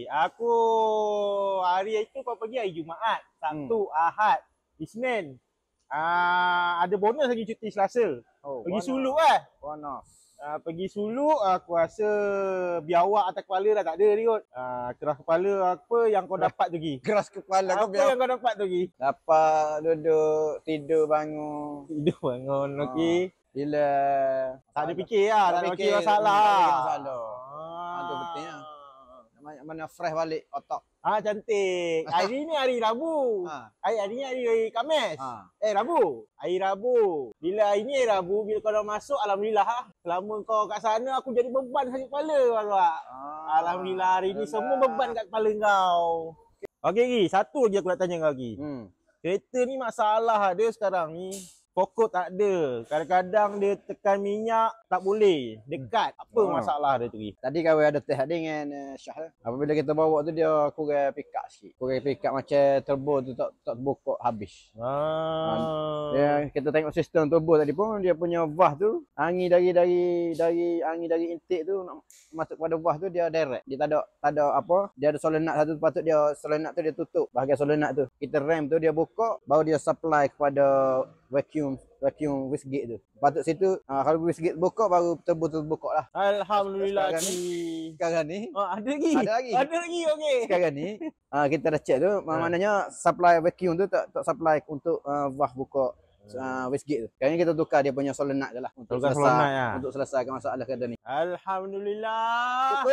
Aku hari itu kau pergi hari Jumaat, Sabtu, Ahad, Isnin. Ada bonus lagi cuti Selasa. Pergi Suluk kan? Bonus. Pergi Suluk, aku rasa biawak atas kepala dah tak ada ni kot. Keras kepala apa yang kau dapat tu Gi? Keras kepala kau Apa yang kau dapat tu Gi? dapat duduk, tidur bangun. Tidur bangun, okey. Bila Tak ada fikir lah, tak ada fikir masalah. Tak fikir masalah. Itu pentingnya. Mana fresh balik otak. Cantik. Hari ni hari Rabu. Hari ni hari Khamis. Rabu. Hari Rabu. Bila hari ni hari Rabu, bila kau dah masuk, alhamdulillah lah. Selama kau kat sana, aku jadi beban sakit kepala agak. Alhamdulillah hari ni semua beban kat kepala kau. Okey Gi, satu lagi aku nak tanya kau Gi. Kereta ni masalah dia sekarang ni. Pokok tak ada. Kadang-kadang dia tekan minyak tak boleh. Dekat. Apa masalah dia tu Gi? Tadi kau ada test dengan Syah lah. Apabila kita bawa tu dia kurang pick up sikit. Kurang pick up macam turbo tu tak terbokok habis. Dia, kita tengok sistem turbo tadi pun dia punya valve tu angin dari angin dari intake tu nak masuk pada valve tu dia direct. Dia tak ada apa. Dia ada solenoid satu patut dia solenoid tu dia tutup. Bahagian solenoid tu. Kita rem tu dia buka baru dia supply kepada vacuum wastegate tu. Patut situ kalau wastegate buka baru turbo buka lah. Alhamdulillah sekarang ni ada lagi. Ada lagi okey. Sekarang ni kita dah check tu maknanya supply vacuum tu tak supply untuk valve buka wastegate tu. Sekarang ni kita tukar dia punya solenoid je lah untuk selesaikan masalah kereta ni. Alhamdulillah.